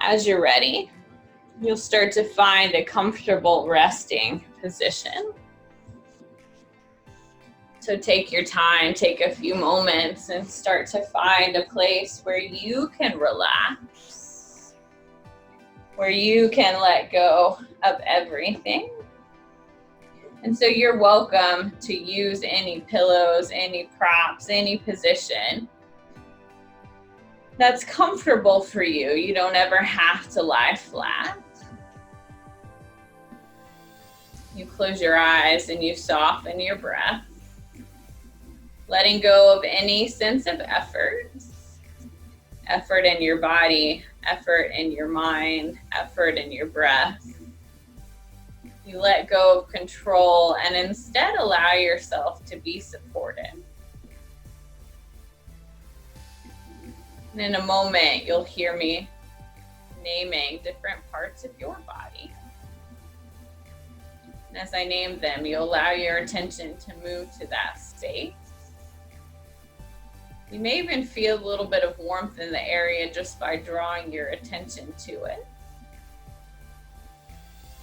As you're ready, you'll start to find a comfortable resting position. So take your time, take a few moments and start to find a place where you can relax, where you can let go of everything. And so you're welcome to use any pillows, any props, any position that's comfortable for you. You don't ever have to lie flat. You close your eyes and you soften your breath, letting go of any sense of effort in your body, effort in your mind, effort in your breath. You let go of control and instead allow yourself to be supported. And in a moment, you'll hear me naming different parts of your body. And as I name them, you'll allow your attention to move to that space. You may even feel a little bit of warmth in the area just by drawing your attention to it.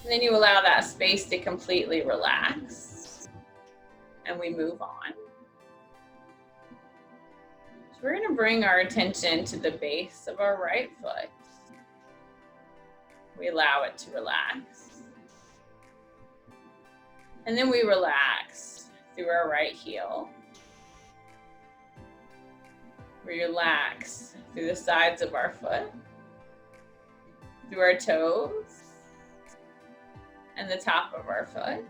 And then you allow that space to completely relax. And we move on. We're going to bring our attention to the base of our right foot. We allow it to relax. And then we relax through our right heel. We relax through the sides of our foot, through our toes, and the top of our foot.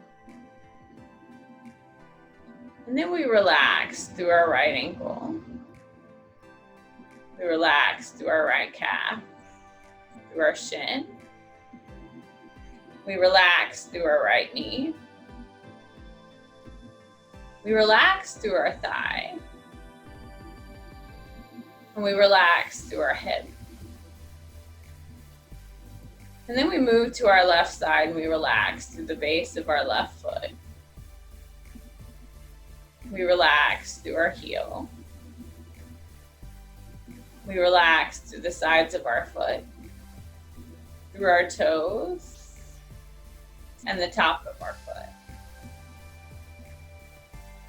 And then we relax through our right ankle. We relax through our right calf, through our shin. We relax through our right knee. We relax through our thigh. And we relax through our hip. And then we move to our left side and we relax through the base of our left foot. We relax through our heel. We relax through the sides of our foot, through our toes, and the top of our foot.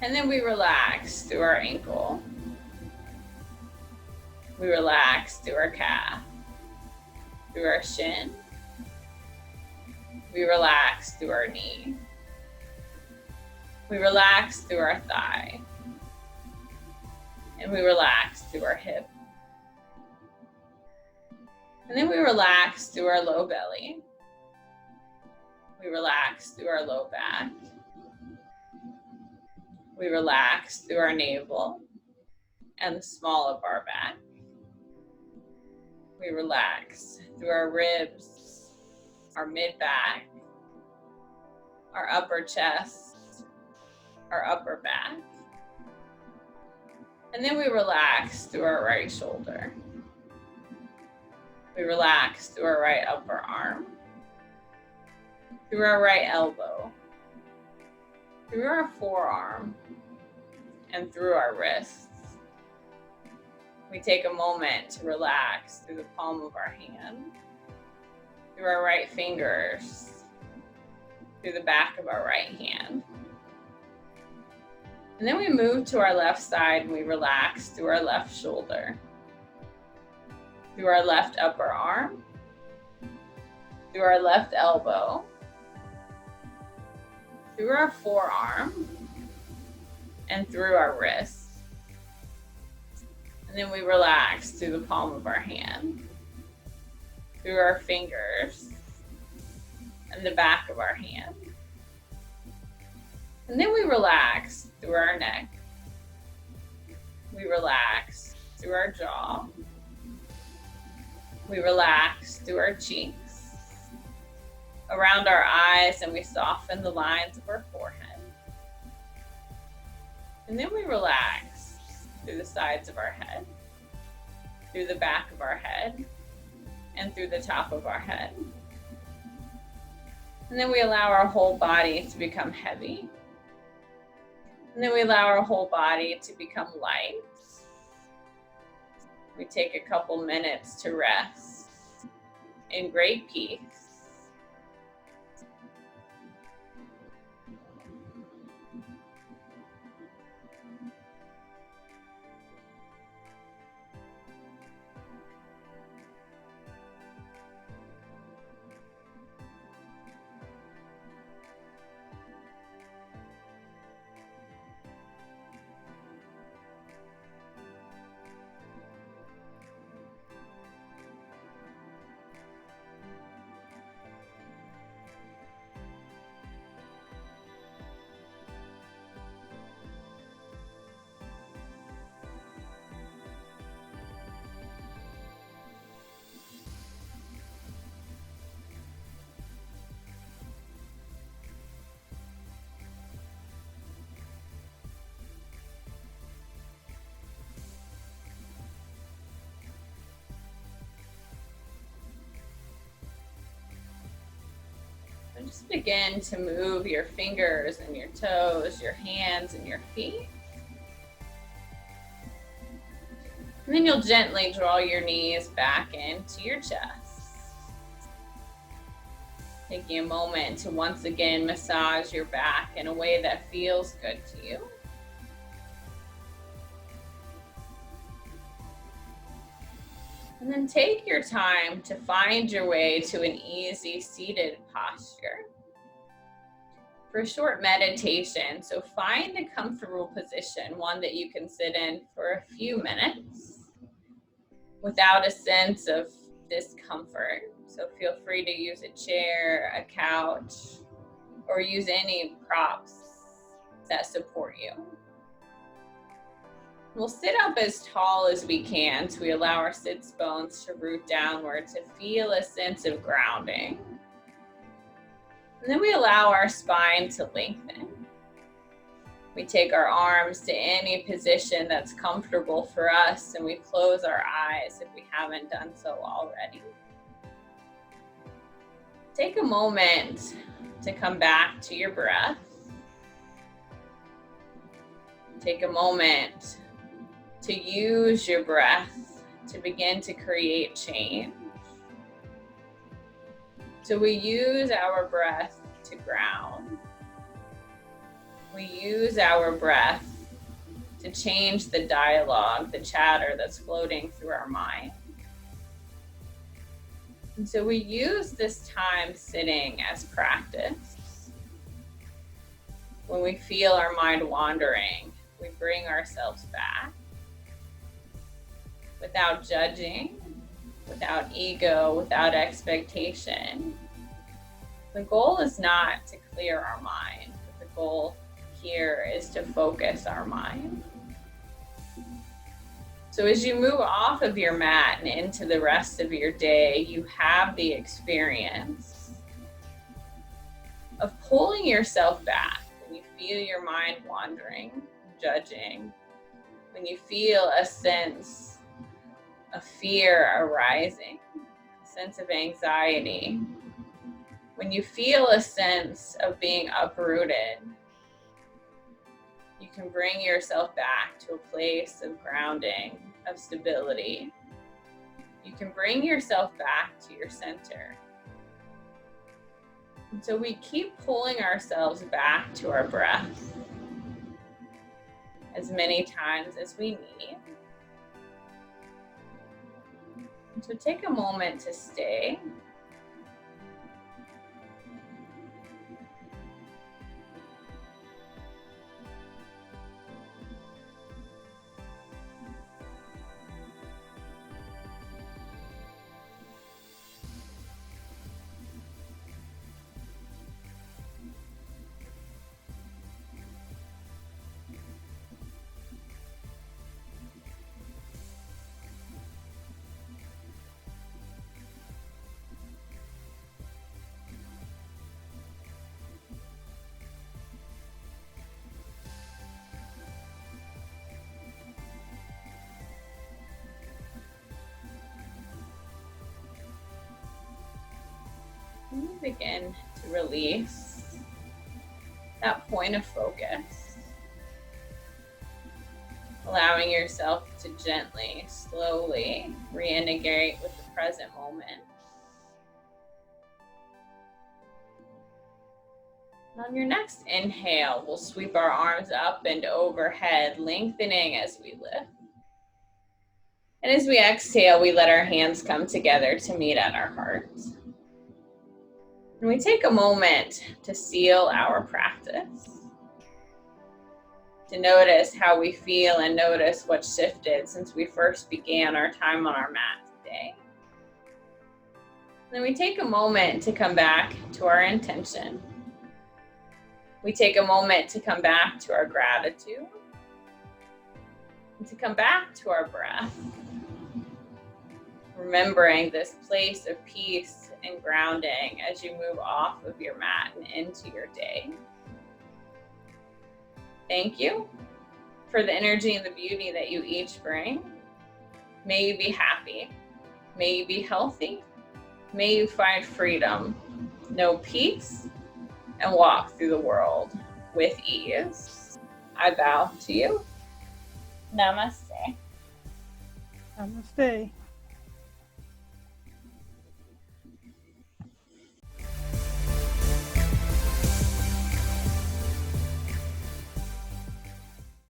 And then we relax through our ankle. We relax through our calf, through our shin. We relax through our knee. We relax through our thigh. And we relax through our hip. And then we relax through our low belly. We relax through our low back. We relax through our navel and the small of our back. We relax through our ribs, our mid-back, our upper chest, our upper back. And then we relax through our right shoulder. We relax through our right upper arm, through our right elbow, through our forearm, and through our wrists. We take a moment to relax through the palm of our hand, through our right fingers, through the back of our right hand. And then we move to our left side and we relax through our left shoulder, through our left upper arm, through our left elbow, through our forearm, and through our wrist. And then we relax through the palm of our hand, through our fingers, and the back of our hand. And then we relax through our neck. We relax through our jaw. We relax through our cheeks, around our eyes, and we soften the lines of our forehead. And then we relax through the sides of our head, through the back of our head, and through the top of our head. And then we allow our whole body to become heavy. And then we allow our whole body to become light. We take a couple minutes to rest in great peace. And just begin to move your fingers and your toes, your hands and your feet. And then you'll gently draw your knees back into your chest. Taking a moment to once again massage your back in a way that feels good to you. And then take your time to find your way to an easy seated posture for a short meditation. So find a comfortable position, one that you can sit in for a few minutes without a sense of discomfort. So feel free to use a chair, a couch, or use any props that support you. We'll sit up as tall as we can, so we allow our sits bones to root downward to feel a sense of grounding. And then we allow our spine to lengthen. We take our arms to any position that's comfortable for us, and we close our eyes if we haven't done so already. Take a moment to come back to your breath. Take a moment to use your breath to begin to create change. So we use our breath to ground. We use our breath to change the dialogue, the chatter that's floating through our mind. And so we use this time sitting as practice. When we feel our mind wandering, we bring ourselves back without judging, without ego, without expectation. The goal is not to clear our mind, but the goal here is to focus our mind. So as you move off of your mat and into the rest of your day, you have the experience of pulling yourself back when you feel your mind wandering, judging, when you feel a sense of fear arising, a sense of anxiety, when you feel a sense of being uprooted. You can bring yourself back to a place of grounding, of stability. You can bring yourself back to your center. And so we keep pulling ourselves back to our breath as many times as we need. And so take a moment to stay. And you begin to release that point of focus, allowing yourself to gently, slowly reintegrate with the present moment. On your next inhale, we'll sweep our arms up and overhead, lengthening as we lift. And as we exhale, we let our hands come together to meet at our hearts. And we take a moment to seal our practice, to notice how we feel and notice what shifted since we first began our time on our mat today. Then we take a moment to come back to our intention. We take a moment to come back to our gratitude and to come back to our breath, remembering this place of peace and grounding as you move off of your mat and into your day. Thank you for the energy and the beauty that you each bring. May you be happy. May you be healthy. May you find freedom, know peace, and walk through the world with ease. I bow to you. Namaste. Namaste.